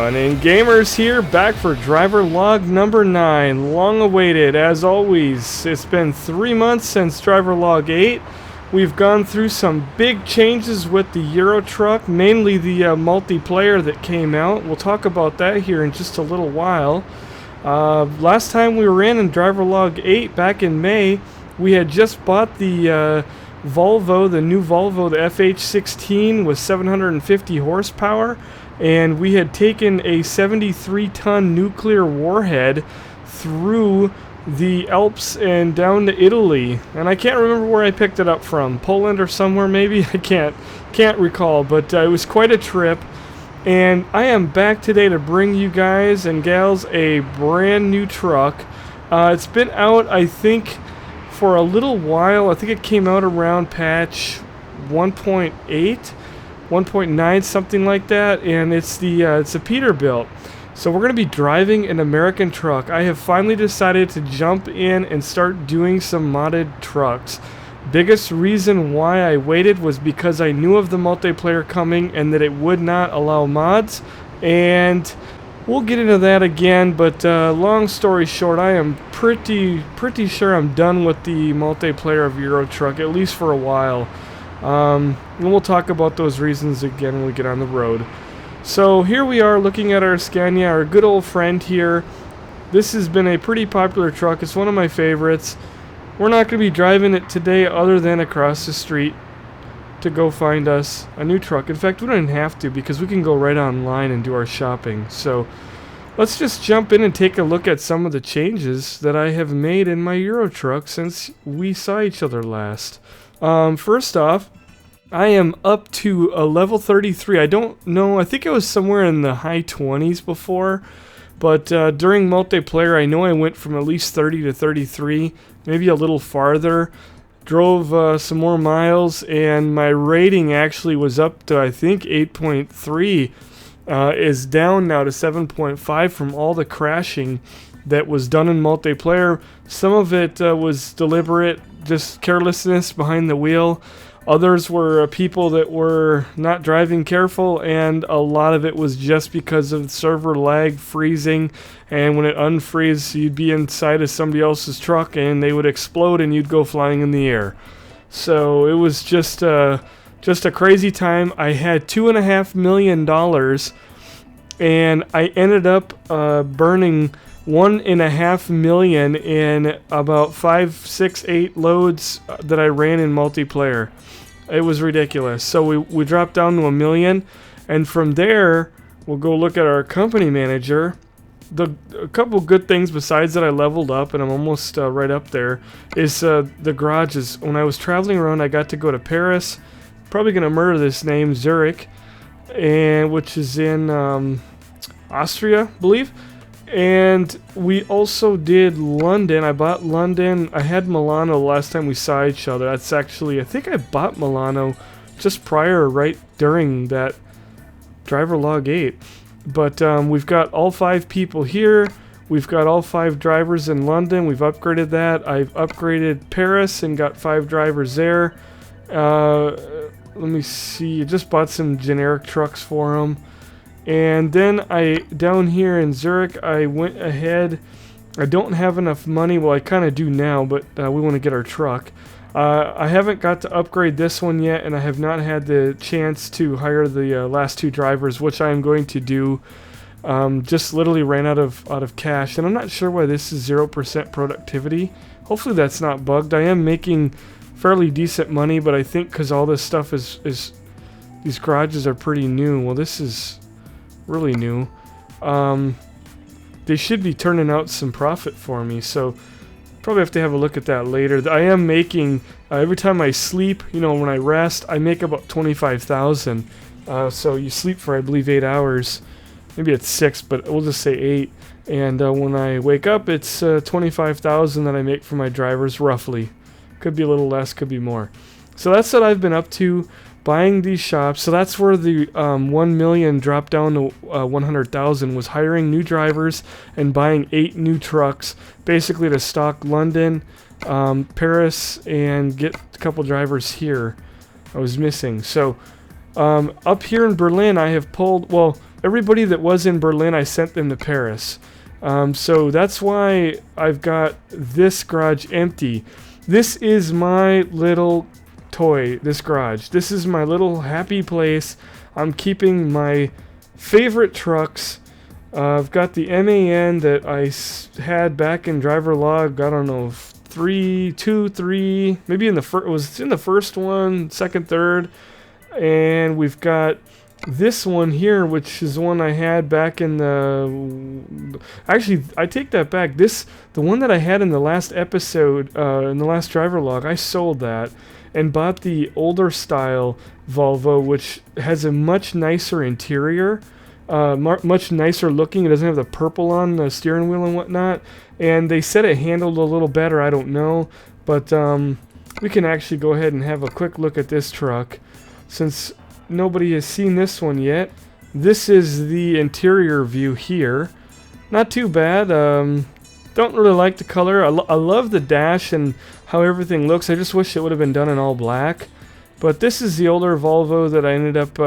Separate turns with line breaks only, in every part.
GunninGamerz here, back for driver log number 9. Long awaited, as always. It's been 3 months since driver log 8. We've gone through some big changes with the Euro truck, mainly the multiplayer that came out. We'll talk about that here in just a little while. Last time we were in driver log 8 back in May, we had just bought the Volvo, the new Volvo, the FH16 with 750 horsepower. And we had taken a 73-ton nuclear warhead through the Alps and down to Italy. And I can't remember where I picked it up from. Poland or somewhere maybe? I can't recall. But it was quite a trip. And I am back today to bring you guys and gals a brand new truck. It's been out, I think, for a little while. I think it came out around patch 1.8. 1.9, something like that, and it's a Peterbilt. So we're going to be driving an American truck. I have finally decided to jump in and start doing some modded trucks. Biggest reason why I waited was because I knew of the multiplayer coming and that it would not allow mods, and we'll get into that again. But long story short, I am pretty sure I'm done with the multiplayer of Euro Truck, at least for a while. And we'll talk about those reasons again when we get on the road. So here we are looking at our Scania, our good old friend here. This has been a pretty popular truck. It's one of my favorites. We're not going to be driving it today other than across the street to go find us a new truck. In fact, we don't even have to because we can go right online and do our shopping. So let's just jump in and take a look at some of the changes that I have made in my Euro truck since we saw each other last. First off, I am up to a level 33. I don't know, I think it was somewhere in the high 20s before, but during multiplayer I know I went from at least 30 to 33, maybe a little farther. Drove some more miles, and my rating actually was up to, I think, 8.3. Is down now to 7.5 from all the crashing that was done in multiplayer. Some of it was deliberate, just carelessness behind the wheel. Others were people that were not driving careful, and a lot of it was just because of server lag, freezing, and when it unfreezes, you'd be inside of somebody else's truck and they would explode and you'd go flying in the air. So it was just a crazy time. I had $2.5 million, and I ended up burning $1.5 million in about 5, 6, 8 loads that I ran in multiplayer. It was ridiculous. So we dropped down to $1 million, and from there we'll go look at our company manager. A couple good things besides that I leveled up and I'm almost right up there is the garages. When I was traveling around, I got to go to Paris. Probably gonna murder this name, Zurich, and which is in Austria, I believe. And we also did London. I bought London. I had Milano the last time we saw each other. That's actually, I think I bought Milano just prior, right during that driver log 8. But we've got all 5 people here. We've got all 5 drivers in London. We've upgraded that. I've upgraded Paris and got 5 drivers there. Let me see. I just bought some generic trucks for them. And then down here in Zurich, I went ahead. I don't have enough money. Well, I kind of do now, but we want to get our truck. I haven't got to upgrade this one yet, and I have not had the chance to hire the last 2 drivers, which I am going to do. Just literally ran out of cash, and I'm not sure why this is 0% productivity. Hopefully that's not bugged. I am making fairly decent money, but I think because all this stuff is these garages are pretty new. Well, this is really new. They should be turning out some profit for me, so probably have to have a look at that later. I am making every time I sleep, you know, when I rest, I make about 25,000. So you sleep for, I believe, 8 hours. Maybe it's 6, but we'll just say 8. And when I wake up, it's 25,000 that I make for my drivers, roughly. Could be a little less, could be more. So that's what I've been up to, buying these shops. So that's where the 1 million dropped down to 100,000, was hiring new drivers and buying 8 new trucks, basically to stock London, Paris, and get a couple drivers here I was missing. So up here in Berlin, I have pulled, well, everybody that was in Berlin, I sent them to Paris. So that's why I've got this garage empty. This is my little toy, this garage. This is my little happy place. I'm keeping my favorite trucks. I've got the MAN that I had back in driver log, I don't know, 3, 2, 3, maybe in the first, it was in the first one, second, third. And we've got this one here, which is one I had back in the... Actually, I take that back. The one that I had in the last episode, in the last driver log, I sold that and bought the older style Volvo, which has a much nicer interior, much nicer looking. It doesn't have the purple on the steering wheel and whatnot. And they said it handled a little better. I don't know. But we can actually go ahead and have a quick look at this truck, since nobody has seen this one yet. This is the interior view here. Not too bad. Don't really like the color. I love the dash and how everything looks. I just wish it would have been done in all black. But this is the older Volvo that I ended up,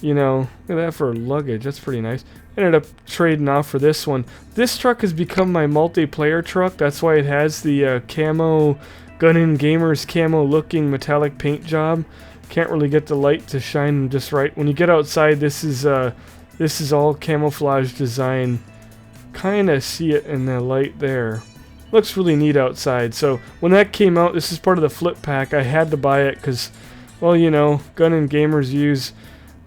you know, look at that for luggage. That's pretty nice. Ended up trading off for this one. This truck has become my multiplayer truck. That's why it has the camo, GunninGamerz camo looking metallic paint job. Can't really get the light to shine just right. When you get outside, this is all camouflage design. Kind of see it in the light there. Looks really neat outside. So when that came out, this is part of the flip pack. I had to buy it because, well, you know, GunninGamerz use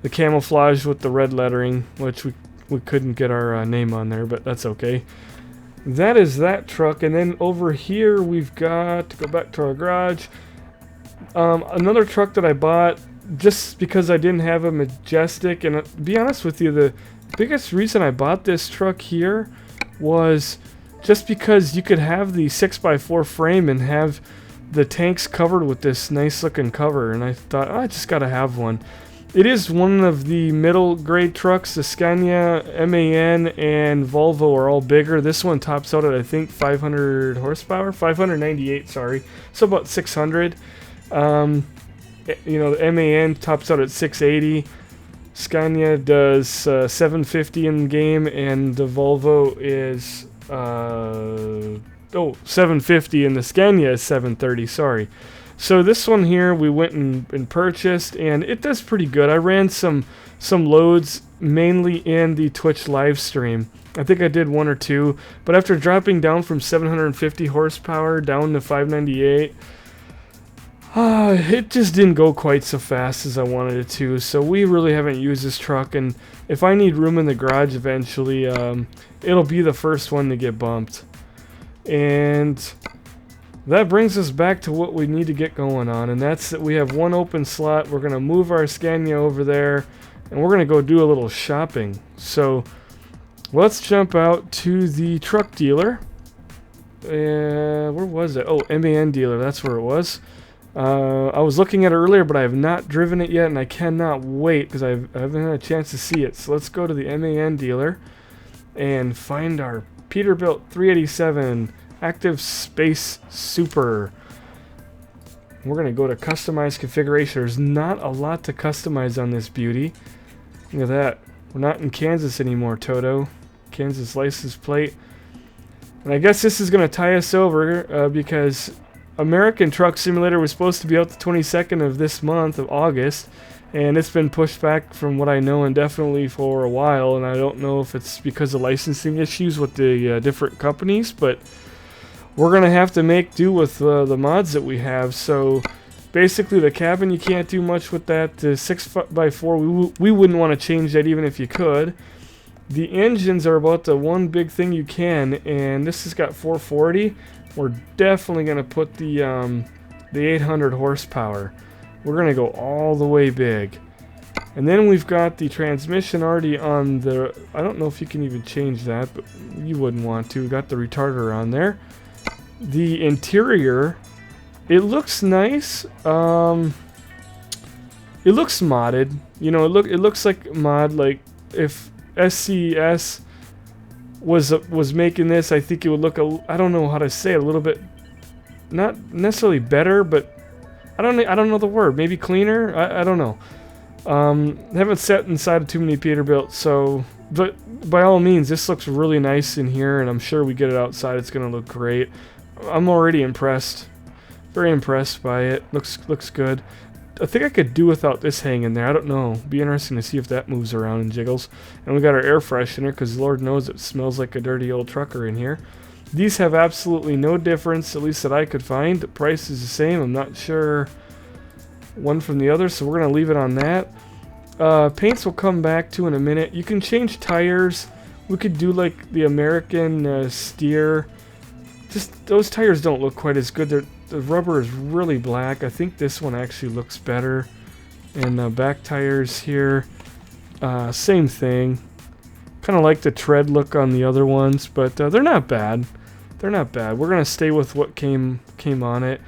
the camouflage with the red lettering, which we couldn't get our name on there, but that's okay. That is that truck. And then over here we've got, to go back to our garage, another truck that I bought just because I didn't have a Majestic. And to be honest with you, the biggest reason I bought this truck here was just because you could have the 6x4 frame and have the tanks covered with this nice looking cover, and I thought, oh, I just gotta have one. It is one of the middle grade trucks. The Scania, MAN, and Volvo are all bigger. This one tops out at, I think, 500 horsepower, 598, sorry, so about 600. You know, the MAN tops out at 680. Scania does 750 in the game, and the Volvo is 750, and the Scania is 730. Sorry. So this one here we went and purchased, and it does pretty good. I ran some loads mainly in the Twitch live stream. I think I did 1 or 2, but after dropping down from 750 horsepower down to 598. It just didn't go quite so fast as I wanted it to, so we really haven't used this truck, and if I need room in the garage eventually, it'll be the first one to get bumped. And that brings us back to what we need to get going on, and that's that we have one open slot. We're going to move our Scania over there, and we're going to go do a little shopping. So let's jump out to the truck dealer. Where was it? Oh, MAN dealer, that's where it was. I was looking at it earlier, but I have not driven it yet, and I cannot wait because I haven't had a chance to see it. So let's go to the MAN dealer and find our Peterbilt 387 Active Space Super. We're going to go to customize configuration. There's not a lot to customize on this beauty. Look at that. We're not in Kansas anymore, Toto. Kansas license plate. And I guess this is going to tie us over because American Truck Simulator was supposed to be out the 22nd of this month of August, and it's been pushed back from what I know indefinitely for a while, and I don't know if it's because of licensing issues with the different companies, but we're going to have to make do with the mods that we have. So basically the cabin, you can't do much with that. The 6x4, we wouldn't want to change that even if you could. The engines are about the one big thing you can, and this has got 440. We're definitely going to put the 800 horsepower. We're going to go all the way big. And then we've got the transmission already on the... I don't know if you can even change that, but you wouldn't want to. We've got the retarder on there. The interior, it looks nice. It looks modded. You know, it looks like mod. Like if SCS was making this, I think it would look I don't know how to say it, a little bit, not necessarily better, but I don't know the word. Maybe cleaner. I don't know. Haven't sat inside of too many Peterbilt, so, but by all means, this looks really nice in here, and I'm sure we get it outside, it's gonna look great. I'm already impressed, very impressed by it. Looks good. I think I could do without this hanging there. I don't know. Be interesting to see if that moves around and jiggles. And we got our air freshener, because Lord knows it smells like a dirty old trucker in here. These have absolutely no difference, at least that I could find. The price is the same. I'm not sure one from the other, so we're going to leave it on that. Paints will come back to in a minute. You can change tires. We could do like the American steer. Just those tires don't look quite as good. The rubber is really black. I think this one actually looks better. And back tires here, same thing. Kind of like the tread look on the other ones, but they're not bad. They're not bad. We're gonna stay with what came on it.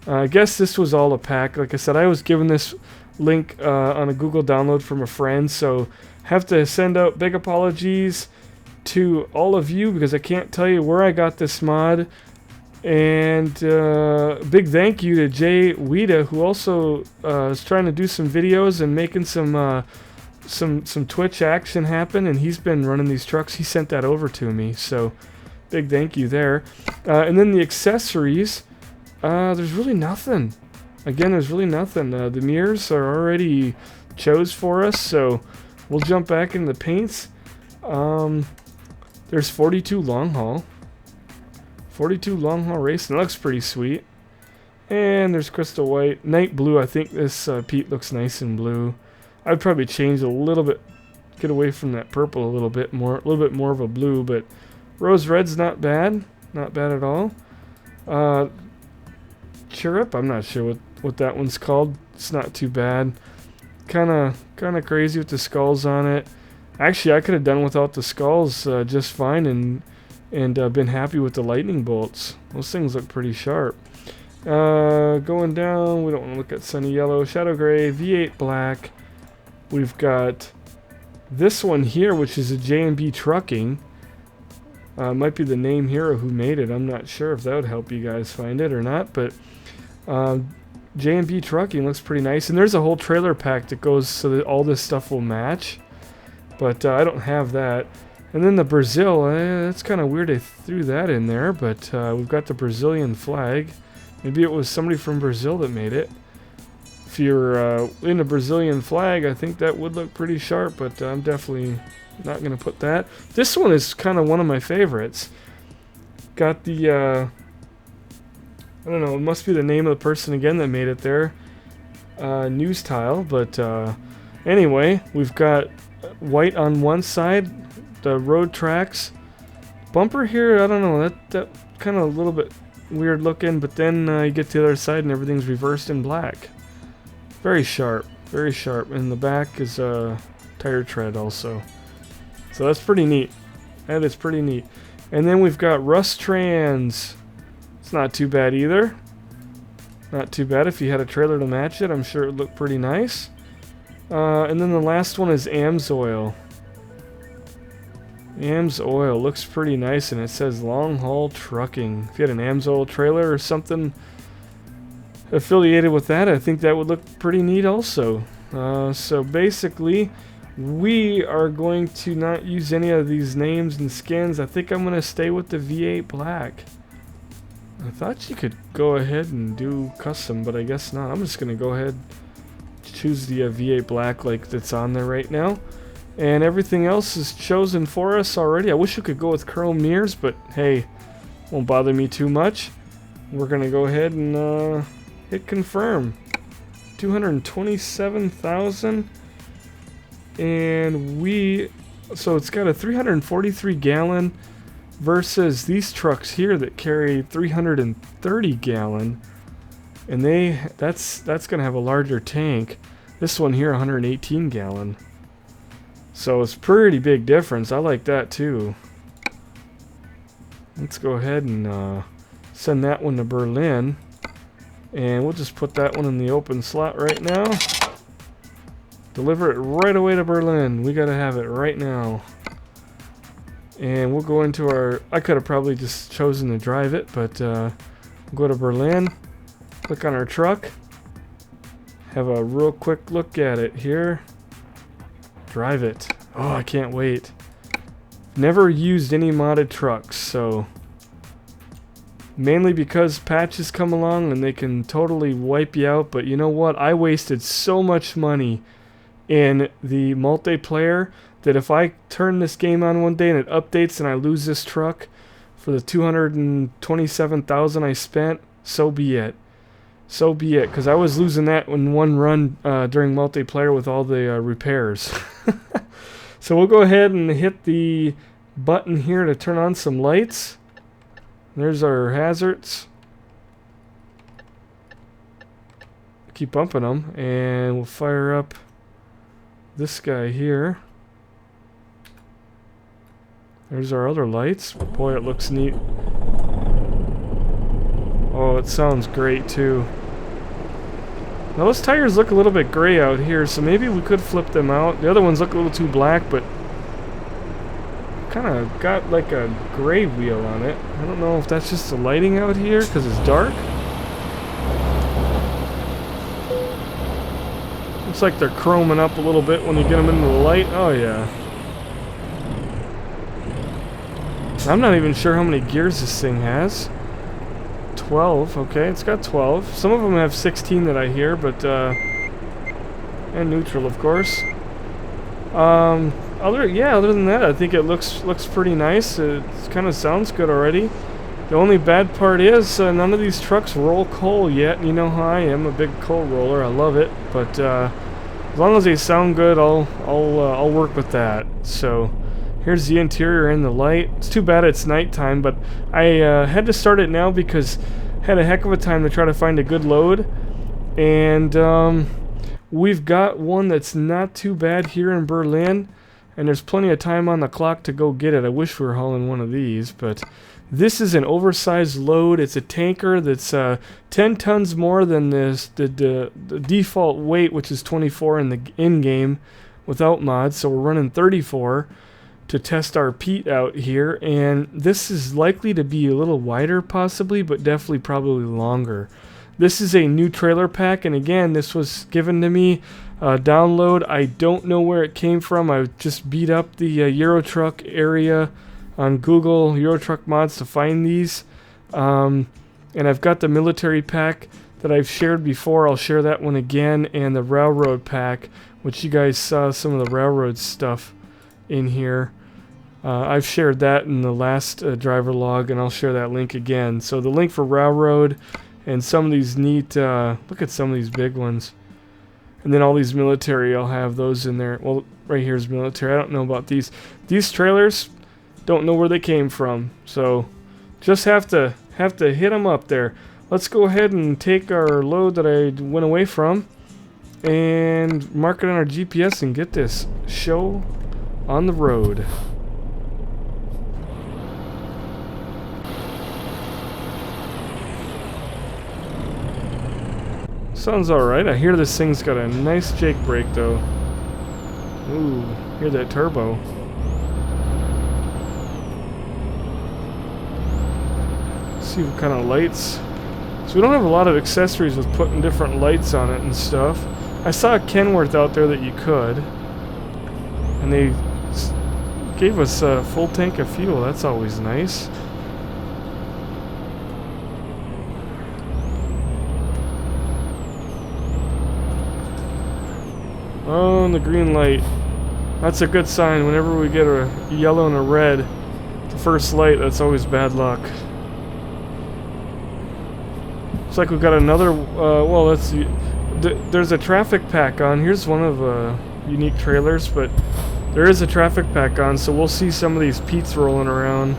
I guess this was all a pack. Like I said, I was given this link on a Google download from a friend, so have to send out big apologies to all of you because I can't tell you where I got this mod. And big thank you to Jay Wida, who also is trying to do some videos and making some Twitch action happen, and he's been running these trucks. He sent that over to me, so big thank you there. And then the accessories, there's really nothing. Again, there's really nothing. The mirrors are already chose for us, so we'll jump back into the paints. There's 42 long haul. 42 long haul racing. That looks pretty sweet. And there's crystal white. Night blue. I think this Pete looks nice in blue. I'd probably change a little bit, get away from that purple a little bit more of a blue, but rose red's not bad. Not bad at all. Chirrup, I'm not sure what that one's called. It's not too bad. Kinda crazy with the skulls on it. Actually, I could have done without the skulls just fine and been happy with the lightning bolts. Those things look pretty sharp. Going down, we don't want to look at sunny yellow, shadow gray, V8 black. We've got this one here, which is a J&B Trucking. Might be the name here or who made it. I'm not sure if that would help you guys find it or not, but J&B Trucking looks pretty nice. And there's a whole trailer pack that goes so that all this stuff will match. But I don't have that. And then the Brazil, that's kind of weird they threw that in there, but we've got the Brazilian flag. Maybe it was somebody from Brazil that made it. If you're in a Brazilian flag, I think that would look pretty sharp, but I'm definitely not going to put that. This one is kind of one of my favorites. Got the, I don't know, it must be the name of the person again that made it there. News tile, but anyway, we've got white on one side. The road tracks bumper here, I don't know, that kind of a little bit weird looking, but then you get to the other side and everything's reversed in black. Very sharp, and the back is a tire tread also, so that's pretty neat. That is pretty neat. And then we've got rust trans. It's not too bad either. Not too bad. If you had a trailer to match it, I'm sure it would look pretty nice. And then the last one is AMSOIL. AMSOIL looks pretty nice, and it says long haul trucking. If you had an AMSOIL trailer or something affiliated with that, I think that would look pretty neat also. So basically, we are going to not use any of these names and skins. I think I'm going to stay with the V8 black. I thought you could go ahead and do custom, but I guess not. I'm just going to go ahead and choose the V8 black like that's on there right now. And everything else is chosen for us already. I wish we could go with chrome mirrors, but hey, won't bother me too much. We're going to go ahead and hit confirm. 227,000. And so it's got a 343 gallon versus these trucks here that carry 330 gallon. And that's going to have a larger tank. This one here, 118 gallon. So it's pretty big difference. I like that too. Let's go ahead and send that one to Berlin. And we'll just put that one in the open slot right now. Deliver it right away to Berlin. We gotta have it right now. And we'll go into our... I could have probably just chosen to drive it, but we'll go to Berlin. Click on our truck. have a real quick look at it here. Drive it. Oh, I can't wait. Never used any modded trucks, so mainly because patches come along and they can totally wipe you out. But you know what? I wasted so much money in the multiplayer that if I turn this game on one day and it updates and I lose this truck for the 227,000 I spent, so be it. So be it, because I was losing that in one run during multiplayer with all the repairs. So we'll go ahead and hit the button here to turn on some lights. There's our hazards. Keep bumping them, and we'll fire up this guy here. There's our other lights. Boy, it looks neat. Oh, it sounds great too. Now those tires look a little bit gray out here, so maybe we could flip them out. The other ones look a little too black, but kind of got like a gray wheel on it. I don't know if that's just the lighting out here because it's dark. Looks like they're chroming up a little bit when you get them into the light. Oh yeah. I'm not even sure how many gears this thing has. 12, okay, it's got 12. Some of them have 16 that I hear, but and neutral, of course. Other than that, I think it looks pretty nice. It kind of sounds good already. The only bad part is none of these trucks roll coal yet. You know how I am, a big coal roller. I love it, but as long as they sound good, I'll work with that. So here's the interior and the light. It's too bad it's nighttime, but I had to start it now because I had a heck of a time to try to find a good load. And we've got one that's not too bad here in Berlin, and there's plenty of time on the clock to go get it. I wish we were hauling one of these, but this is an oversized load. It's a tanker that's 10 tons more than the default weight, which is 24 in the in-game without mods, so we're running 34 to test our Pete out here, and this is likely to be a little wider possibly, but definitely probably longer. This is a new trailer pack, and again, this was given to me download. I don't know where it came from. I just beat up the Eurotruck area on Google, Eurotruck mods, to find these. And I've got the military pack that I've shared before. I'll share that one again, and the railroad pack, which you guys saw some of the railroad stuff in here. I've shared that in the last driver log, and I'll share that link again. So the link for railroad and some of these neat, look at some of these big ones. And then all these military, I'll have those in there. Well, right here is military. I don't know about these. These trailers, don't know where they came from. So just have to hit them up there. Let's go ahead and take our load that I went away from and mark it on our GPS and get this show on the road. Sounds alright. I hear this thing's got a nice Jake brake though. Ooh, hear that turbo. Let's see what kind of lights. So we don't have a lot of accessories with putting different lights on it and stuff. I saw a Kenworth out there that you could. And they gave us a full tank of fuel. That's always nice. Oh, and the green light. That's a good sign. Whenever we get a yellow and a red, the first light, that's always bad luck. Looks like we've got another, well, let's see. There's a traffic pack on. Here's one of unique trailers, but there is a traffic pack on, so we'll see some of these Pete's rolling around.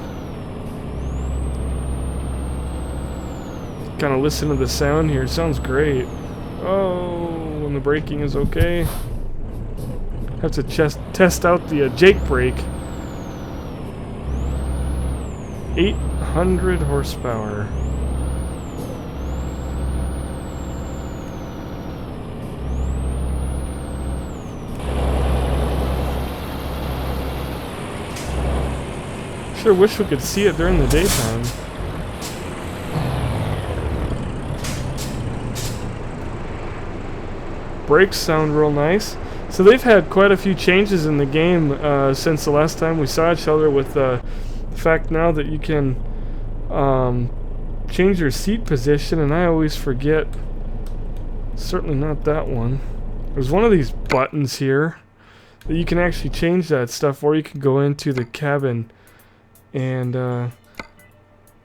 Kind of listen to the sound here. It sounds great. Oh, and the braking is okay. Have to test out the Jake brake. 800 horsepower. Sure wish we could see it during the daytime. brakes sound real nice. So they've had quite a few changes in the game since the last time we saw each other, with the fact now that you can change your seat position, and I always forget. Certainly not that one. There's one of these buttons here that you can actually change that stuff, or you can go into the cabin and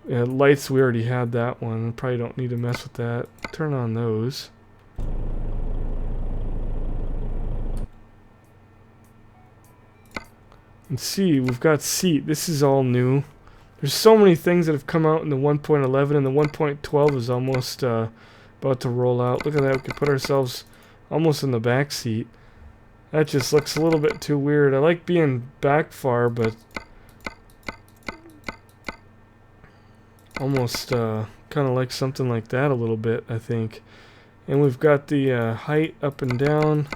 yeah, lights, we already had that one. Probably don't need to mess with that. Turn on those. And see, we've got seat. This is all new. There's so many things that have come out in the 1.11, and the 1.12 is almost about to roll out. Look at that, we can put ourselves almost in the back seat. That just looks a little bit too weird. I like being back far, but almost kind of like something like that a little bit, I think. And we've got the height up and down.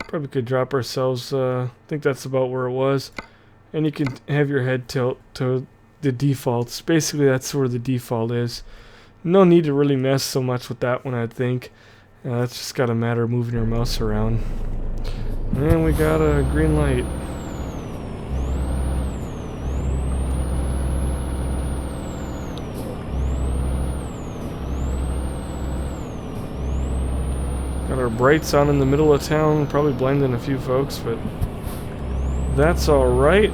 Probably could drop ourselves, I think that's about where it was. And you can have your head tilt to the defaults. Basically, that's where the default is. No need to really mess so much with that one, I think. It's just got a matter of moving your mouse around. And we got a green light. Got our brights on in the middle of town, probably blinding a few folks, but that's alright.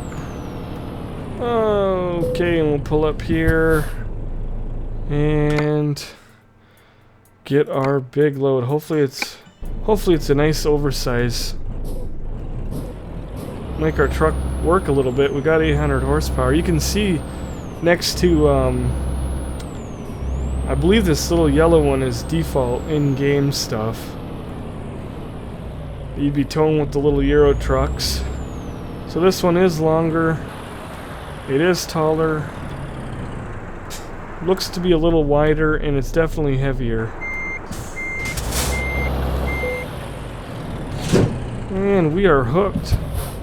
Okay, and we'll pull up here and get our big load. Hopefully it's a nice oversized. Make our truck work a little bit. We got 800 horsepower. You can see next to I believe this little yellow one is default in-game stuff. You'd be towing with the little Euro trucks. So this one is longer. It is taller. Looks to be a little wider, and it's definitely heavier. And we are hooked.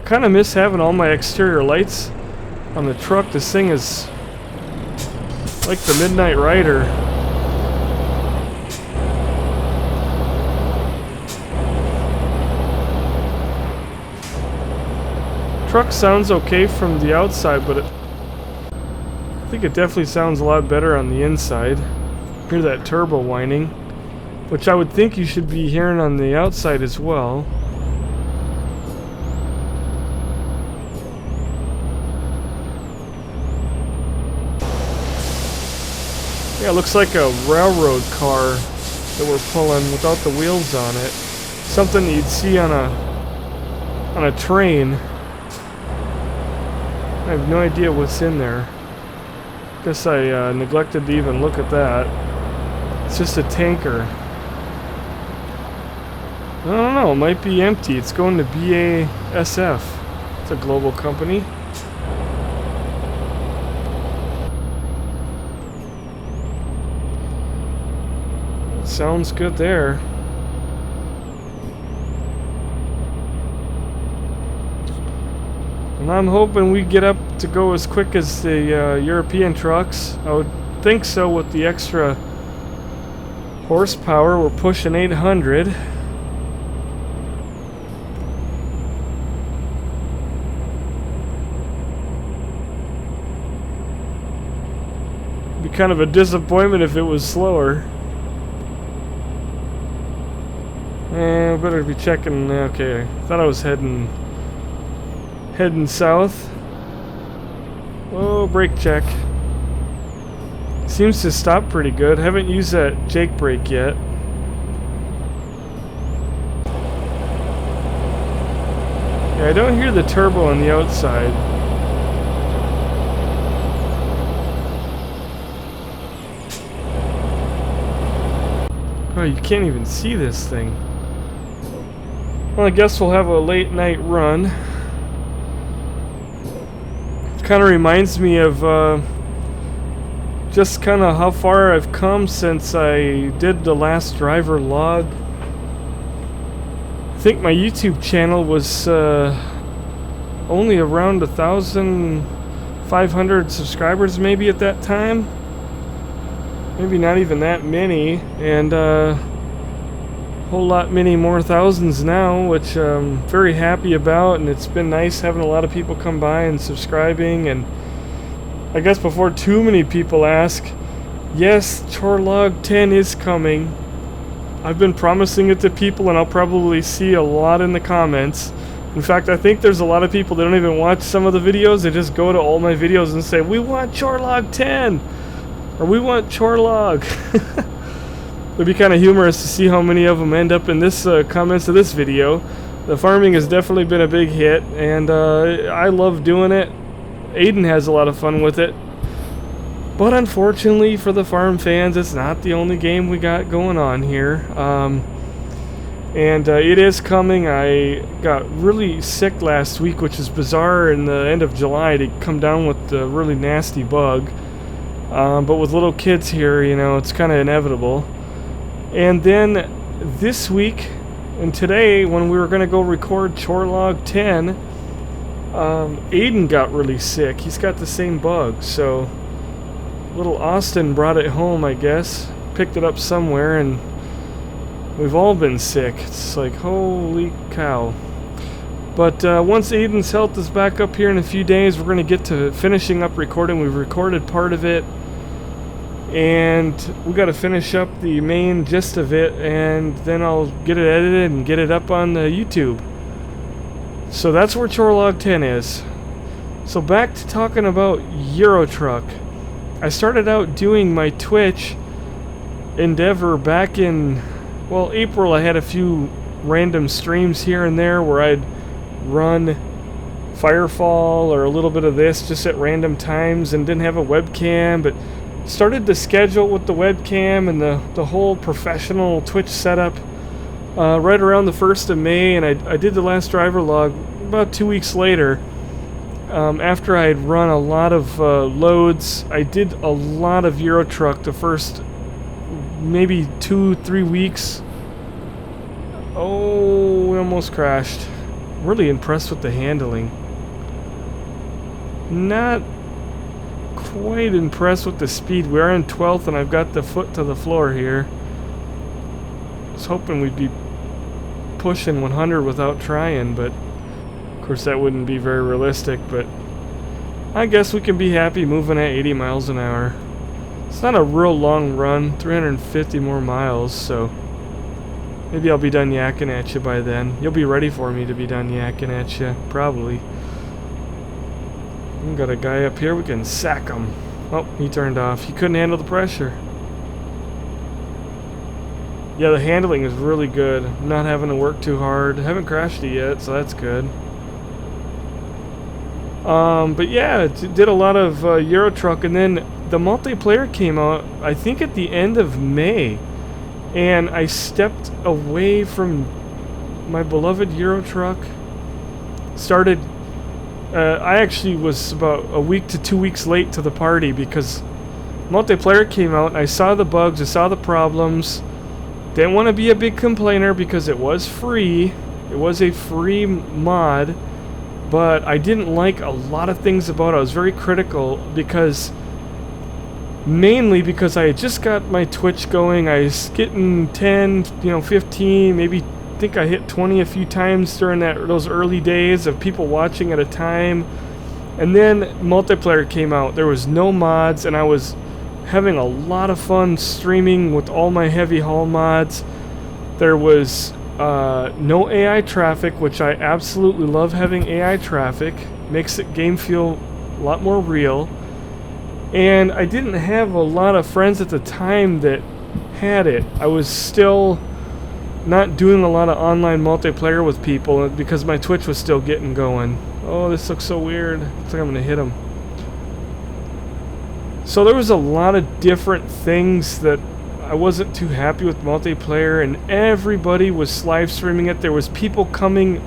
Kind of miss having all my exterior lights on the truck. This thing is like the Midnight Rider. Truck sounds okay from the outside, but I think it definitely sounds a lot better on the inside. Hear that turbo whining, which I would think you should be hearing on the outside as well. Yeah, it looks like a railroad car that we're pulling without the wheels on it. Something you'd see on a train. I have no idea what's in there. Guess I neglected to even look at that. It's just a tanker. I don't know, it might be empty. It's going to BASF. It's a global company. Sounds good there. And I'm hoping we get up to go as quick as the European trucks. I would think so with the extra horsepower. We're pushing 800. It'd be kind of a disappointment if it was slower. And we better be checking. Okay, I thought I was heading south. Oh, brake check. Seems to stop pretty good. Haven't used that Jake brake yet. Yeah, I don't hear the turbo on the outside. Oh, you can't even see this thing. Well, I guess we'll have a late night run. Kind of reminds me of just kind of how far I've come since I did the last driver log. I think my YouTube channel was only around 1,500 subscribers maybe at that time. Maybe not even that many. And whole lot many more thousands now, which I'm very happy about, and it's been nice having a lot of people come by and subscribing. And I guess before too many people ask, yes, Chorlog 10 is coming. I've been promising it to people, and I'll probably see a lot in the comments. In fact, I think there's a lot of people that don't even watch some of the videos. They just go to all my videos and say, we want Chorlog 10! Or we want Chorlog! It'd be kind of humorous to see how many of them end up in this comments of this video. The farming has definitely been a big hit, and I love doing it. Aiden has a lot of fun with it. But unfortunately for the farm fans, it's not the only game we got going on here. And it is coming. I got really sick last week, which is bizarre in the end of July to come down with a really nasty bug. But with little kids here, you know, it's kind of inevitable. And then this week and today, when we were going to go record Chorlog 10, Aiden got really sick. He's got the same bug, so little Austin brought it home, I guess. Picked it up somewhere, and we've all been sick. It's like, holy cow. But once Aiden's health is back up here in a few days, we're going to get to finishing up recording. We've recorded part of it, and we got to finish up the main gist of it, and then I'll get it edited and get it up on YouTube. So that's where Chorlog 10 is. So back to talking about Euro Truck. I started out doing my Twitch endeavor back in, well, April. I had a few random streams here and there where I'd run Firefall or a little bit of this just at random times, and didn't have a webcam, but started to schedule with the webcam and the whole professional Twitch setup right around the 1st of May, and I did the last driver log about 2 weeks later. After I had run a lot of loads, I did a lot of Euro Truck the first maybe 2-3 weeks. Oh, we almost crashed. Really impressed with the handling. Not quite impressed with the speed. We are in 12th, and I've got the foot to the floor here. I was hoping we'd be pushing 100 without trying, but of course that wouldn't be very realistic. But I guess we can be happy moving at 80 miles an hour. It's not a real long run, 350 more miles, so maybe I'll be done yakking at you by then. You'll be ready for me to be done yakking at you, probably. We've got a guy up here, we can sack him. Oh, he turned off. He couldn't handle the pressure. Yeah, the handling is really good. I'm not having to work too hard. I haven't crashed it yet, so that's good. But yeah, did a lot of Euro Truck, and then the multiplayer came out, I think at the end of May. And I stepped away from my beloved Euro Truck. Started... I actually was about a week to 2 weeks late to the party because multiplayer came out and I saw the bugs, I saw the problems. Didn't want to be a big complainer because it was free. It was a free mod, but I didn't like a lot of things about it. I was very critical because, mainly because I had just got my Twitch going. I was getting 10, 15, maybe. I think I hit 20 a few times during those early days of people watching at a time. And then multiplayer came out. There was no mods, and I was having a lot of fun streaming with all my heavy haul mods. There was no AI traffic, which I absolutely love having AI traffic. Makes the game feel a lot more real. And I didn't have a lot of friends at the time that had it. I was still not doing a lot of online multiplayer with people because my Twitch was still getting going. Oh, this looks so weird. Looks like I'm gonna hit him. So there was a lot of different things that I wasn't too happy with multiplayer, and everybody was live streaming it. There was people coming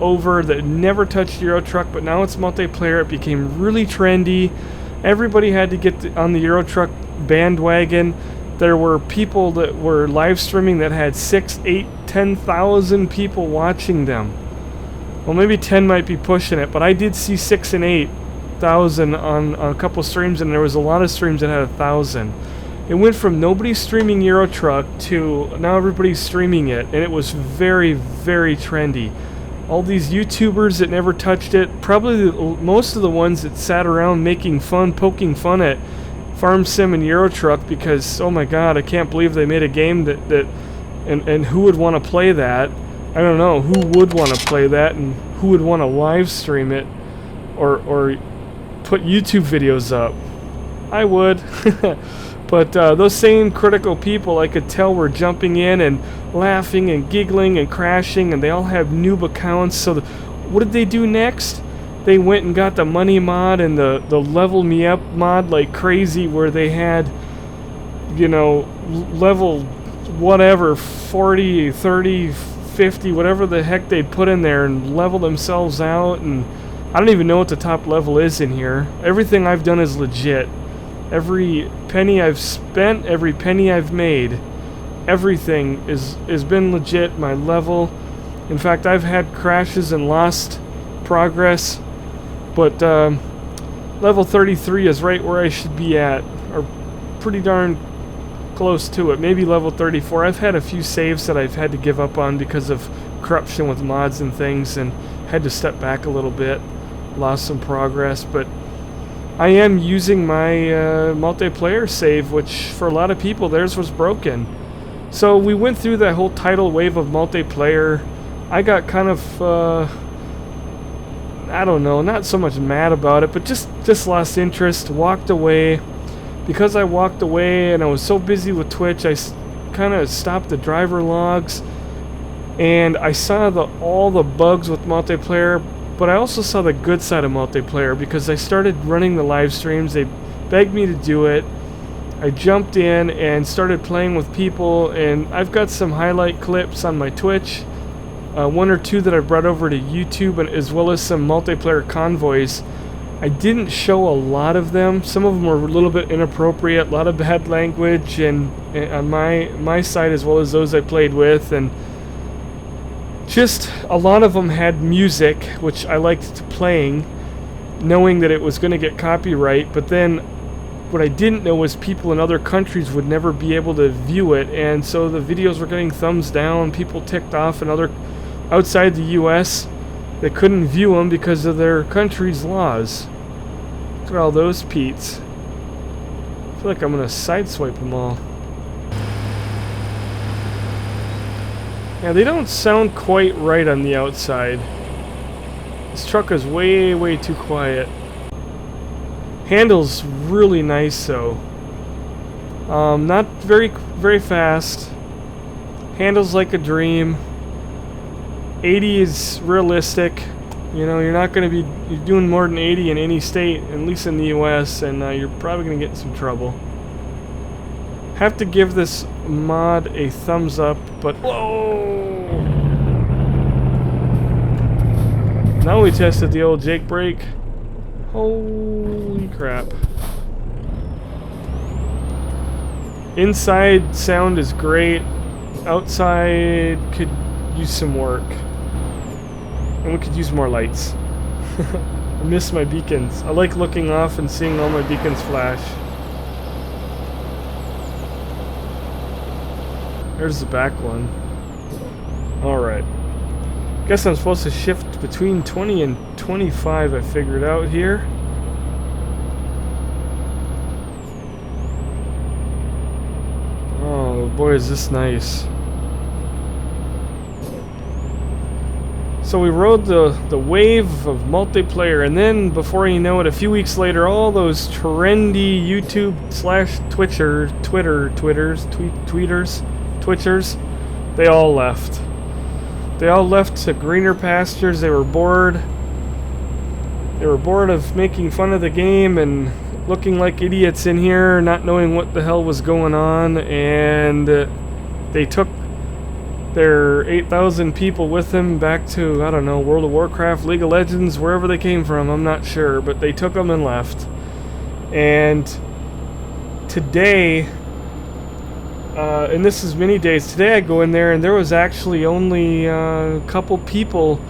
over that never touched Euro Truck, but now it's multiplayer. It became really trendy. Everybody had to get on the Euro Truck bandwagon. There were people that were live streaming that had 6, 8, 10,000 people watching them. Well, maybe 10 might be pushing it, but I did see 6 and 8,000 on a couple streams, and there was a lot of streams that had 1,000. It went from nobody streaming Euro Truck to now everybody's streaming it, and it was very, very trendy. All these YouTubers that never touched it, probably most of the ones that sat around making fun, poking fun at Farm Sim and Euro Truck because, oh my god, I can't believe they made a game and who would want to play that? I don't know, who would want to play that and who would want to live stream it or put YouTube videos up? I would. But those same critical people, I could tell, were jumping in and laughing and giggling and crashing, and they all have noob accounts. So what did they do next? They went and got the money mod and the level me up mod like crazy, where they had, you know, level whatever, 40, 30, 50, whatever the heck they put in there, and level themselves out. And I don't even know what the top level is in here. Everything I've done is legit. Every penny I've spent, every penny I've made, everything has been legit. My level, in fact, I've had crashes and lost progress, but level 33 is right where I should be at, or pretty darn close to it. Maybe level 34. I've had a few saves that I've had to give up on because of corruption with mods and things, and had to step back a little bit, lost some progress, but I am using my multiplayer save, which for a lot of people theirs was broken. So we went through that whole tidal wave of multiplayer. I got kind of I don't know, not so much mad about it, but just lost interest, walked away. Because I walked away and I was so busy with Twitch, I kind of stopped the driver logs, and I saw all the bugs with multiplayer. But I also saw the good side of multiplayer because I started running the live streams. They begged me to do it. I jumped in and started playing with people, and I've got some highlight clips on my Twitch, one or two that I brought over to YouTube, and as well as some multiplayer convoys. I didn't show a lot of them. Some of them were a little bit inappropriate, a lot of bad language, and on my side as well as those I played with, and just a lot of them had music, which I liked playing, knowing that it was going to get copyright. But then what I didn't know was people in other countries would never be able to view it, and so the videos were getting thumbs down, people ticked off, and outside the US, they couldn't view them because of their country's laws. Look at all those Pete's. I feel like I'm going to sideswipe them all. Yeah, they don't sound quite right on the outside. This truck is way, way too quiet. Handles really nice though. Not very, very fast. Handles like a dream. 80 is realistic. You know, you're not going to be doing more than 80 in any state, at least in the US, and you're probably going to get in some trouble. Have to give this mod a thumbs up, but whoa! Now we tested the old Jake brake. Holy crap. Inside sound is great. Outside could use some work. And we could use more lights. I miss my beacons. I like looking off and seeing all my beacons flash. There's the back one. Alright. Guess I'm supposed to shift between 20 and 25, I figured out here. Oh boy, is this nice. So we rode the wave of multiplayer, and then before you know it, a few weeks later, all those trendy YouTube / Twitchers, they all left. They all left to greener pastures. They were bored. They were bored of making fun of the game and looking like idiots in here, not knowing what the hell was going on, and they took their 8,000 people with them back to, I don't know, World of Warcraft, League of Legends, wherever they came from, I'm not sure, but they took them and left. And today, and this is many days, today I go in there and there was actually only a couple people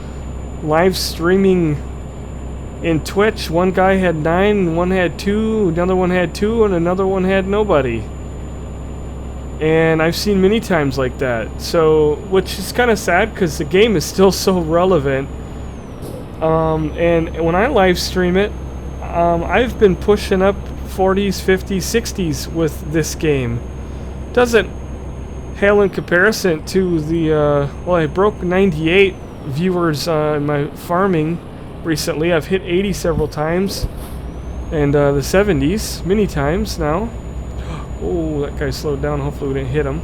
live streaming in Twitch. One guy had 9, one had 2, another one had 2, and another one had nobody. And I've seen many times like that. So, which is kind of sad because the game is still so relevant. And when I live stream it, I've been pushing up 40s, 50s, 60s with this game. Doesn't hail in comparison to the, well, I broke 98 viewers in my farming recently. I've hit 80 several times. And the 70s, many times now. Oh, that guy slowed down. Hopefully we didn't hit him.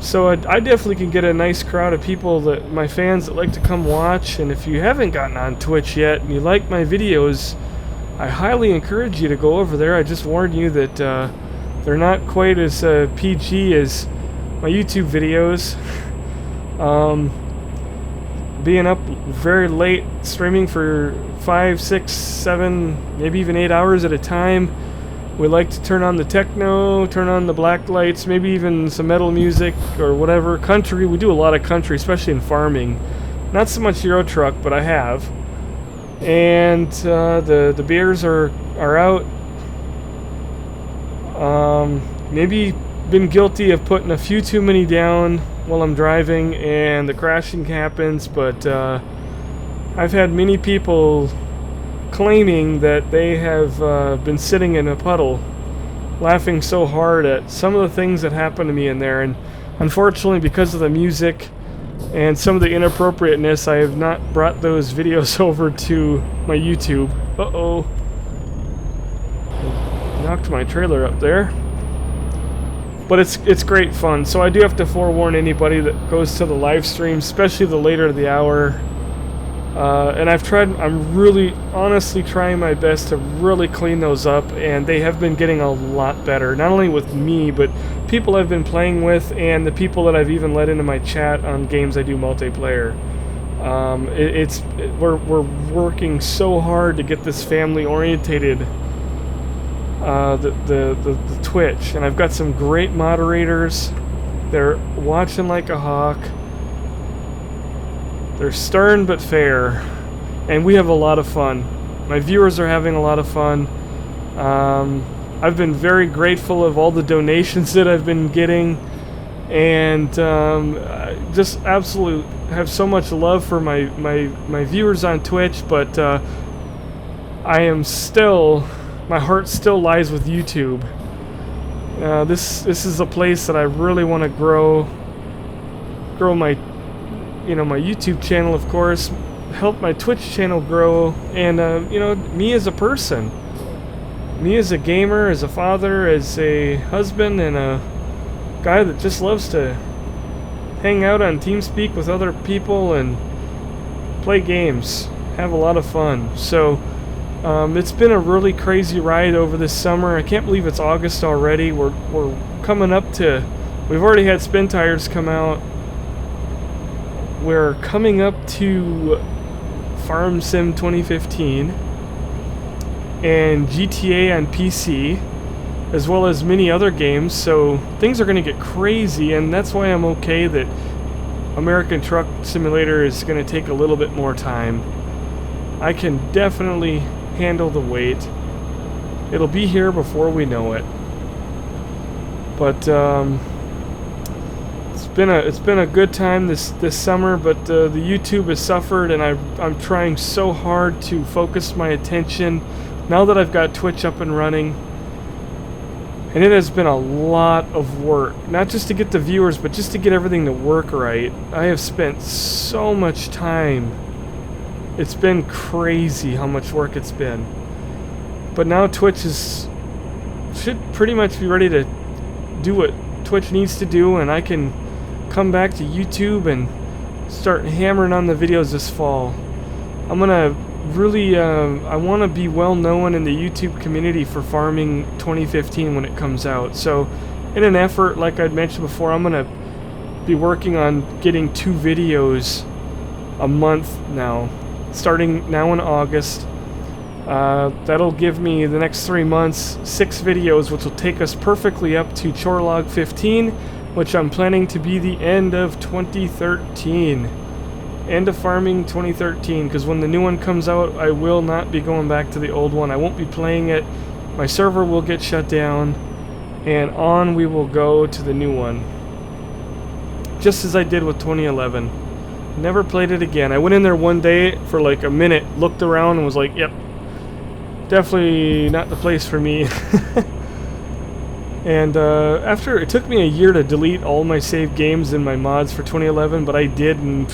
So I definitely can get a nice crowd of people, that my fans that like to come watch. And if you haven't gotten on Twitch yet and you like my videos, I highly encourage you to go over there. I just warn you that they're not quite as PG as my YouTube videos. Being up very late, streaming for 5, 6, 7, maybe even 8 hours at a time. We like to turn on the techno, turn on the black lights, maybe even some metal music or whatever. Country, we do a lot of country, especially in farming. Not so much Euro Truck, but I have. And the beers are out. Maybe been guilty of putting a few too many down while I'm driving and the crashing happens, but I've had many people claiming that they have been sitting in a puddle laughing so hard at some of the things that happened to me in there, and unfortunately because of the music and some of the inappropriateness, I have not brought those videos over to my YouTube. Uh-oh. Knocked my trailer up there. But it's great fun, so I do have to forewarn anybody that goes to the live stream, especially the later of the hour. And I'm really honestly trying my best to really clean those up, and they have been getting a lot better. Not only with me, but people I've been playing with, and the people that I've even let into my chat on games I do multiplayer. We're working so hard to get this family orientated. The Twitch, and I've got some great moderators. They're watching like a hawk. They're stern but fair, and we have a lot of fun. My viewers are having a lot of fun. I've been very grateful of all the donations that I've been getting, and just absolutely have so much love for my viewers on Twitch, but I am still, my heart still lies with YouTube. This is a place that I really want to grow my, my YouTube channel, of course, help my Twitch channel grow, and me as a person, me as a gamer, as a father, as a husband, and a guy that just loves to hang out on TeamSpeak with other people and play games, have a lot of fun. So it's been a really crazy ride over this summer. I can't believe it's August already. We're coming up to, we've already had Spin Tires come out. We're coming up to Farm Sim 2015 and GTA on PC, as well as many other games, so things are going to get crazy, and that's why I'm okay that American Truck Simulator is going to take a little bit more time. I can definitely handle the wait. It'll be here before we know it. But it's been a good time this summer, but the YouTube has suffered, and I'm trying so hard to focus my attention now that I've got Twitch up and running. And it has been a lot of work, not just to get the viewers, but just to get everything to work right. I have spent so much time. It's been crazy how much work it's been. But now Twitch should pretty much be ready to do what Twitch needs to do, and I can come back to YouTube and start hammering on the videos this fall. I'm gonna really, I want to be well known in the YouTube community for Farming 2015 when it comes out. So in an effort, like I'd mentioned before, I'm gonna be working on getting 2 videos a month now, starting now in August. That'll give me the next 3 months 6 videos, which will take us perfectly up to Chorlog 15, which I'm planning to be the end of 2013. End of Farming 2013, because when the new one comes out, I will not be going back to the old one. I won't be playing it. My server will get shut down, and on we will go to the new one. Just as I did with 2011. Never played it again. I went in there one day for like a minute, looked around and was like, yep, definitely not the place for me. And after, it took me a year to delete all my saved games and my mods for 2011, but I did and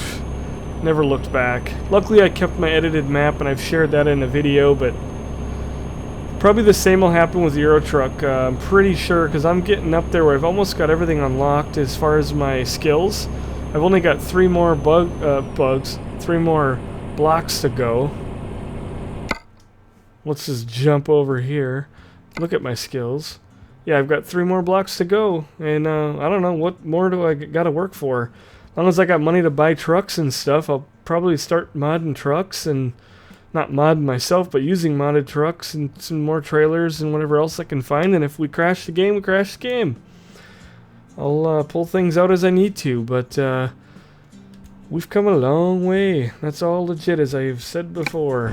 never looked back. Luckily I kept my edited map and I've shared that in a video, but probably the same will happen with Euro Truck. I'm pretty sure, because I'm getting up there where I've almost got everything unlocked as far as my skills. I've only got 3 more 3 more blocks to go. Let's just jump over here. Look at my skills. Yeah, I've got 3 more blocks to go, and I don't know, what more do I gotta work for? As long as I got money to buy trucks and stuff, I'll probably start modding trucks, and not modding myself, but using modded trucks and some more trailers and whatever else I can find. And if we crash the game, we crash the game. I'll pull things out as I need to, but we've come a long way. That's all legit, as I've said before.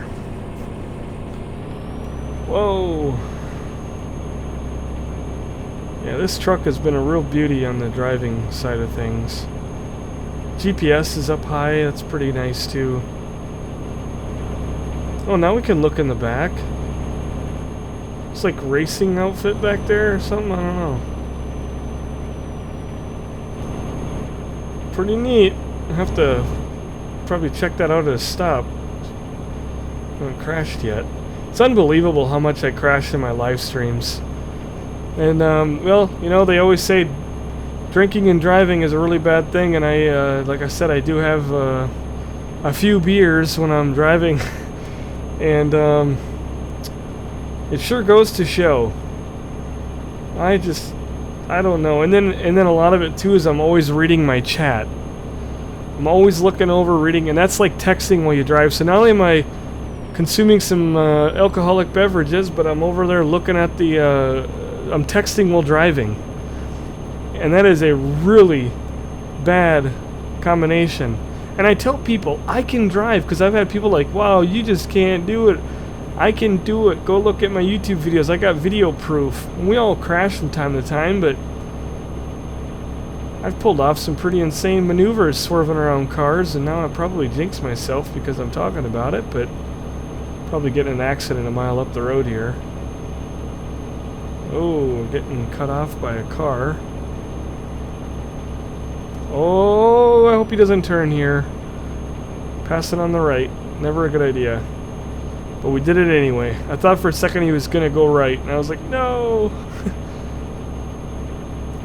Whoa. Yeah, this truck has been a real beauty on the driving side of things. GPS is up high, that's pretty nice too. Oh, now we can look in the back. It's like racing outfit back there or something, I don't know. Pretty neat. I have to probably check that out at a stop. I haven't crashed yet. It's unbelievable how much I crash in my live streams. And, well, you know, they always say drinking and driving is a really bad thing, and I, like I said, I do have a few beers when I'm driving. And it sure goes to show. I don't know. And then a lot of it too is I'm always reading my chat. I'm always looking over, reading, and that's like texting while you drive. So not only am I consuming some alcoholic beverages, but I'm over there looking at the I'm texting while driving. And that is a really bad combination. And I tell people I can drive, because I've had people like, wow, you just can't do it. I can do it. Go look at my YouTube videos. I got video proof. And we all crash from time to time, but I've pulled off some pretty insane maneuvers swerving around cars, and now I probably jinx myself because I'm talking about it, but probably getting an accident a mile up the road here. Oh, getting cut off by a car. Oh, I hope he doesn't turn here. Passing on the right. Never a good idea. But we did it anyway. I thought for a second he was gonna go right, and I was like, no!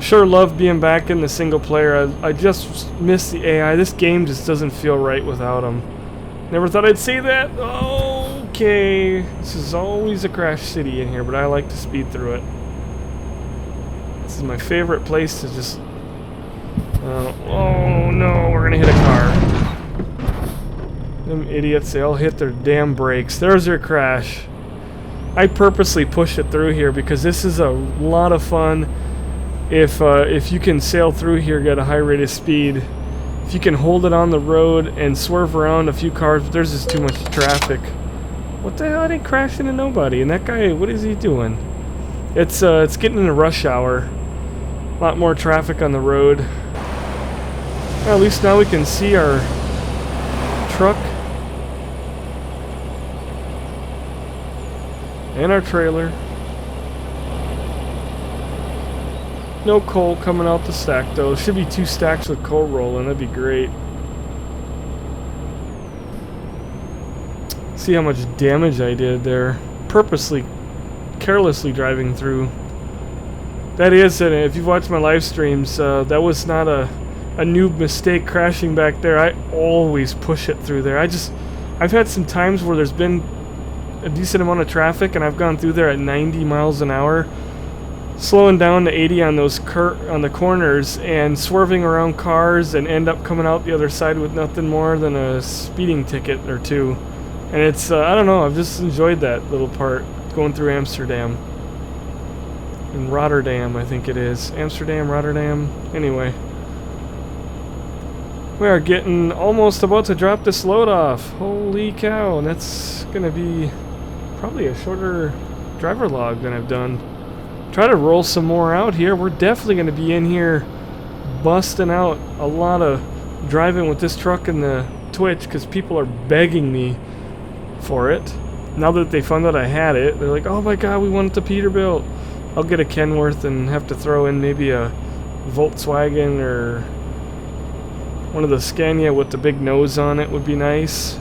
Sure love being back in the single player. I just miss the AI. This game just doesn't feel right without him. Never thought I'd say that. Okay. This is always a crash city in here, but I like to speed through it. This is my favorite place to just... oh no, we're gonna hit a car. Them idiots, they all hit their damn brakes. There's their crash. I purposely push it through here because this is a lot of fun. If you can sail through here at a high rate of speed, if you can hold it on the road and swerve around a few cars, but there's just too much traffic. What the hell? I didn't crash into nobody. And that guy, what is he doing? It's getting into rush hour. A lot more traffic on the road. Well, at least now we can see our truck and our trailer. No coal coming out the stack though. Should be 2 stacks with coal rolling. That'd be great. See how much damage I did there. Purposely, carelessly driving through. That is, and if you've watched my live streams, that was not a noob mistake crashing back there. I always push it through there. I've had some times where there's been a decent amount of traffic and I've gone through there at 90 miles an hour, slowing down to 80 on those on the corners and swerving around cars, and end up coming out the other side with nothing more than a speeding ticket or 2. And it's, I don't know, I've just enjoyed that little part, going through Amsterdam. In Rotterdam, I think it is. Amsterdam, Rotterdam, anyway. We are getting almost about to drop this load off. Holy cow, and that's gonna be probably a shorter driver log than I've done. try to roll some more out here. We're definitely going to be in here busting out a lot of driving with this truck in the Twitch because people are begging me for it. Now that they found out I had it, they're like, oh my god, we want the Peterbilt. I'll get a Kenworth and have to throw in maybe a Volkswagen or one of the Scania with the big nose on it would be nice.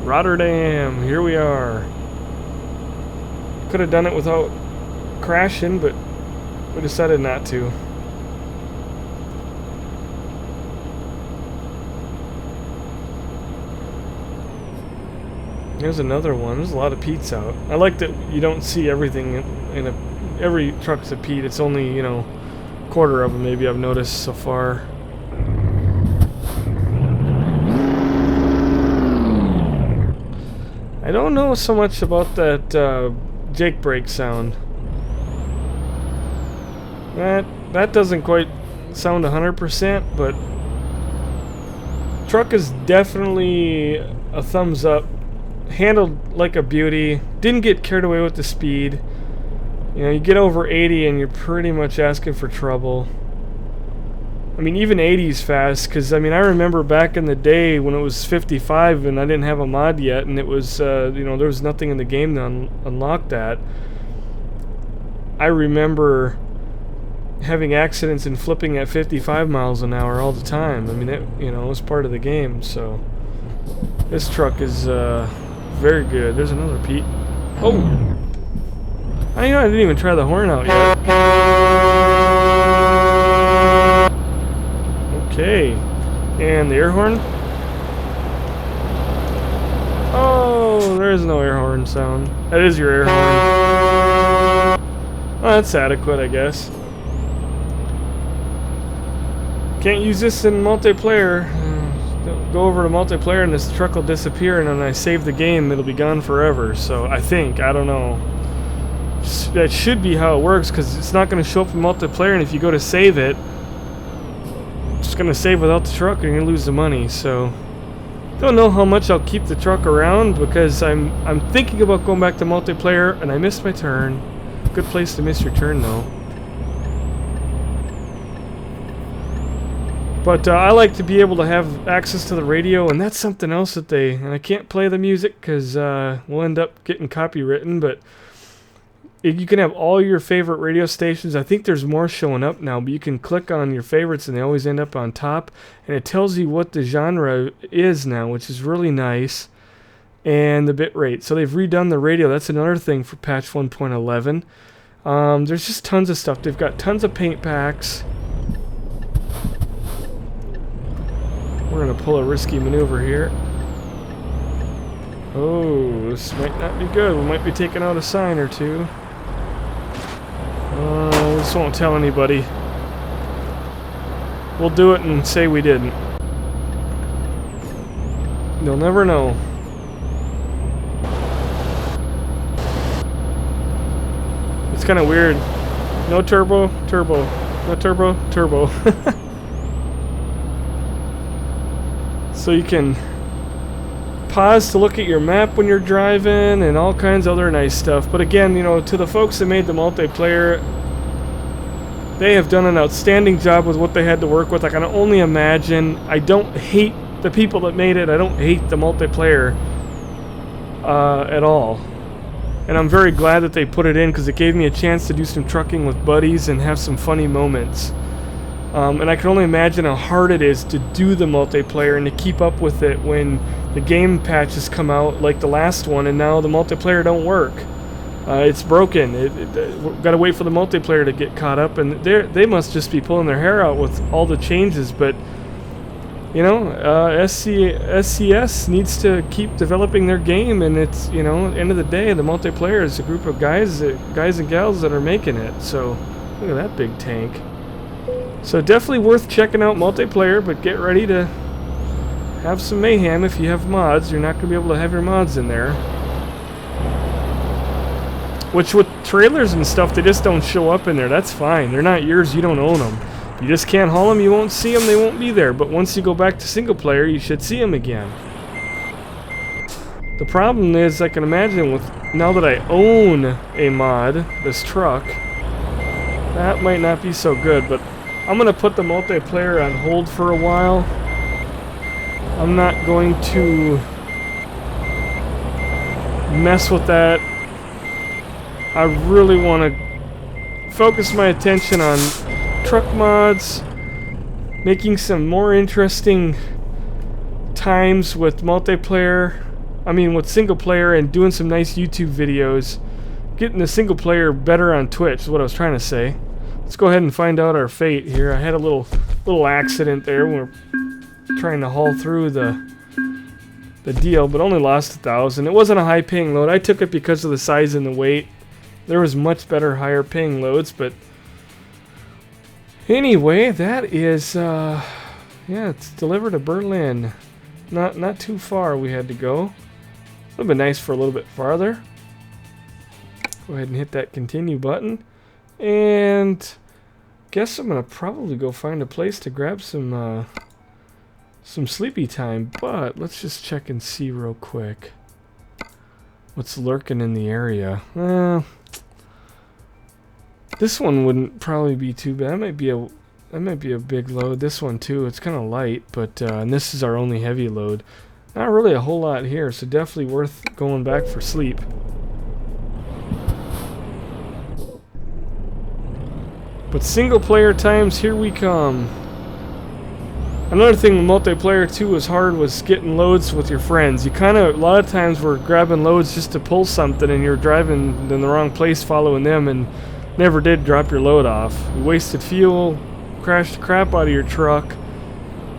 Rotterdam, here we are. Could have done it without crashing, but we decided not to. There's another one. There's a lot of Pete's out. I like that you don't see everything in every truck's a Pete. It's only, you know, a quarter of them maybe I've noticed so far. I don't know so much about that Jake brake sound. That doesn't quite sound 100%, but truck is definitely a thumbs up. Handled like a beauty. Didn't get carried away with the speed. You know, you get over 80 and you're pretty much asking for trouble. I mean, even 80 is fast, because, I mean, I remember back in the day when it was 55 and I didn't have a mod yet, and it was, you know, there was nothing in the game to unlock that. I remember having accidents and flipping at 55 miles an hour all the time. I mean, it, you know, it was part of the game, so this truck is very good. There's another Pete. Oh! I didn't even try the horn out yet. Okay. And the air horn? Oh, there's no air horn sound. That is your air horn. Oh, that's adequate, I guess. Can't use this in multiplayer. Go over to multiplayer and this truck will disappear, and when I save the game it'll be gone forever. So I think, I don't know, that should be how it works, because it's not going to show up in multiplayer, and if you go to save it, it's going to save without the truck and you're going to lose the money. So don't know how much I'll keep the truck around, because I'm thinking about going back to multiplayer, and I missed my turn. Good place to miss your turn though. But I like to be able to have access to the radio, and that's something else that and I can't play the music because we'll end up getting copywritten, but you can have all your favorite radio stations. I think there's more showing up now, but you can click on your favorites and they always end up on top, and it tells you what the genre is now, which is really nice, and the bit rate. So they've redone the radio. That's another thing for patch 1.11. There's just tons of stuff. They've got tons of paint packs. We're going to pull a risky maneuver here. Oh, this might not be good. We might be taking out a sign or two. This won't tell anybody. We'll do it and say we didn't. They'll never know. It's kind of weird. No turbo, turbo. No turbo, turbo. So you can pause to look at your map when you're driving and all kinds of other nice stuff. But again, you know, to the folks that made the multiplayer, they have done an outstanding job with what they had to work with. I can only imagine. I don't hate the people that made it. I don't hate the multiplayer at all. And I'm very glad that they put it in, because it gave me a chance to do some trucking with buddies and have some funny moments. And I can only imagine how hard it is to do the multiplayer and to keep up with it when the game patches come out like the last one, and now the multiplayer don't work. It's broken. We've got to wait for the multiplayer to get caught up, and they must just be pulling their hair out with all the changes. But you know, SCS needs to keep developing their game, and it's, you know, at the end of the day, the multiplayer is a group of guys and gals that are making it. So look at that big tank. So definitely worth checking out multiplayer, but get ready to have some mayhem if you have mods. You're not going to be able to have your mods in there. Which with trailers and stuff, they just don't show up in there. That's fine. They're not yours. You don't own them. You just can't haul them. You won't see them. They won't be there. But once you go back to single player, you should see them again. The problem is, I can imagine with now that I own a mod, this truck, that might not be so good, but I'm going to put the multiplayer on hold for a while. I'm not going to mess with that. I really want to focus my attention on truck mods, making some more interesting times with multiplayer. I mean with single player, and doing some nice YouTube videos. Getting the single player better on Twitch is what I was trying to say. Let's go ahead and find out our fate here. I had a little accident there when we were trying to haul through the deal, but only lost 1,000. It wasn't a high paying load. I took it because of the size and the weight. There was much better higher paying loads, but anyway, that is yeah, it's delivered to Berlin. Not too far we had to go. Would have been nice for a little bit farther. Go ahead and hit that continue button. And guess I'm gonna probably go find a place to grab some sleepy time. But let's just check and see real quick what's lurking in the area. This one wouldn't probably be too bad. That might be a big load. This one too. It's kind of light, but and this is our only heavy load. Not really a whole lot here, so definitely worth going back for sleep. But single player times, here we come. Another thing with multiplayer too was hard was getting loads with your friends. You kind of, a lot of times we're grabbing loads just to pull something and you're driving in the wrong place following them and never did drop your load off. You wasted fuel, crashed the crap out of your truck,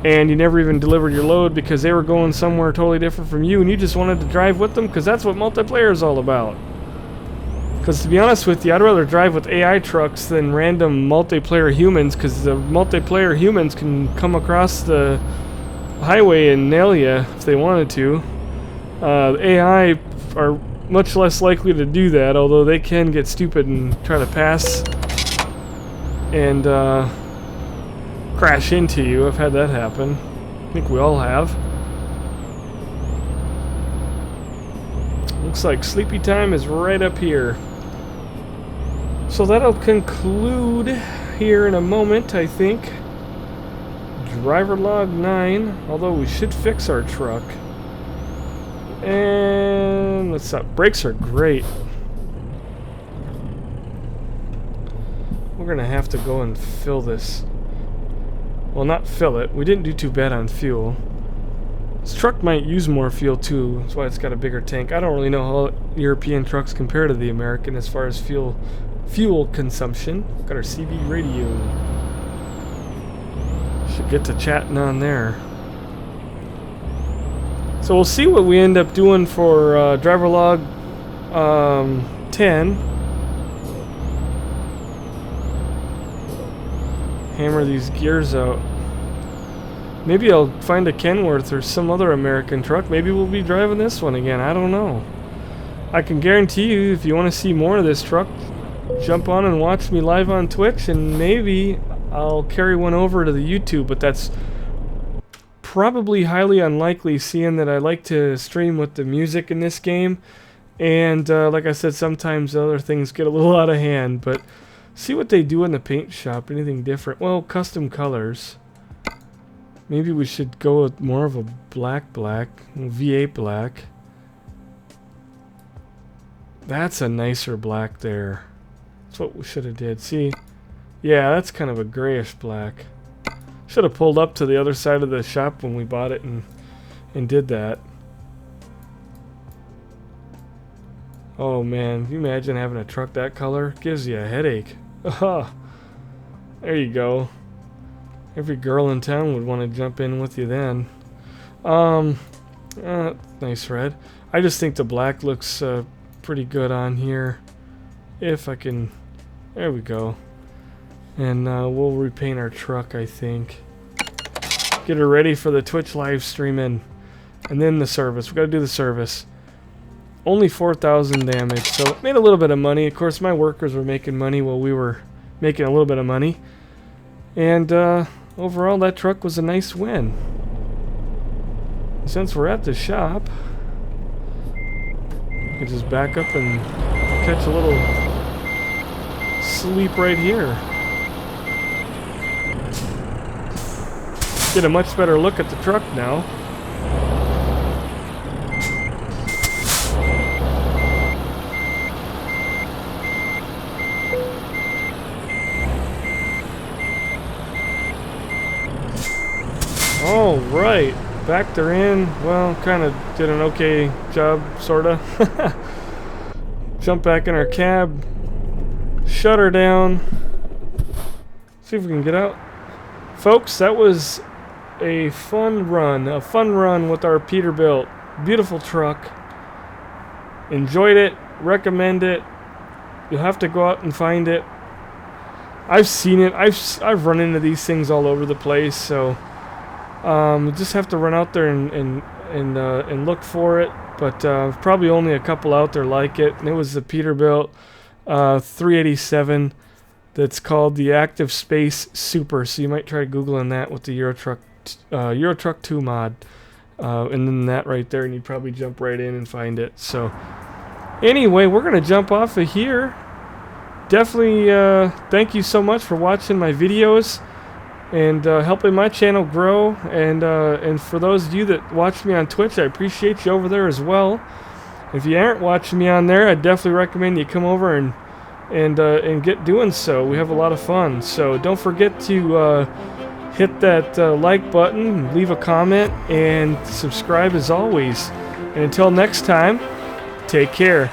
and you never even delivered your load because they were going somewhere totally different from you and you just wanted to drive with them because that's what multiplayer is all about. Because to be honest with you, I'd rather drive with AI trucks than random multiplayer humans, because the multiplayer humans can come across the highway and nail you if they wanted to. AI are much less likely to do that, although they can get stupid and try to pass and crash into you. I've had that happen. I think we all have. Looks like sleepy time is right up here. So that'll conclude here in a moment, I think. Driver log 9, although we should fix our truck. And let's up. Brakes are great. We're gonna have to go and fill this. Well, not fill it. We didn't do too bad on fuel. This truck might use more fuel too. That's why it's got a bigger tank. I don't really know how European trucks compare to the American as far as fuel consumption. Got our CB radio. Should get to chatting on there. So we'll see what we end up doing for driver log 10. Hammer these gears out. Maybe I'll find a Kenworth or some other American truck. Maybe we'll be driving this one again. I don't know. I can guarantee you, if you want to see more of this truck, jump on and watch me live on Twitch, and maybe I'll carry one over to the YouTube, but that's probably highly unlikely, seeing that I like to stream with the music in this game, and like I said, sometimes other things get a little out of hand. But see what they do in the paint shop. Anything different? Well, custom colors. Maybe we should go with more of a black, V8 black. That's a nicer black there. That's what we should have did. See? Yeah, that's kind of a grayish black. Should have pulled up to the other side of the shop when we bought it and did that. Oh man, can you imagine having a truck that color? Gives you a headache. Aha! There you go. Every girl in town would want to jump in with you then. Nice red. I just think the black looks pretty good on here. If I can... There we go. And we'll repaint our truck, I think. Get her ready for the Twitch live streaming. And then the service. We gotta do the service. Only 4,000 damage, so made a little bit of money. Of course, my workers were making money while we were making a little bit of money. And overall, that truck was a nice win. Since we're at the shop, You just back up and catch a little sleep right here. Get a much better look at the truck now. All right, backed her in. Well, kind of did an okay job, sorta. Jump back in our cab, shut her down. See if we can get out. Folks, that was a fun run with our Peterbilt. Beautiful truck. Enjoyed it, recommend it. You'll have to go out and find it. I've seen it. I've run into these things all over the place, so just have to run out there and look for it. But probably only a couple out there like it. And it was the Peterbilt 387 that's called the Active Space Super. So you might try Googling that with the Euro Truck 2 mod. And then that right there, and you'd probably jump right in and find it. So anyway, we're going to jump off of here. Definitely thank you so much for watching my videos and helping my channel grow. And for those of you that watch me on Twitch, I appreciate you over there as well. If you aren't watching me on there, I definitely recommend you come over and get doing so. We have a lot of fun. So don't forget to hit that like button, leave a comment, and subscribe as always. And until next time, take care.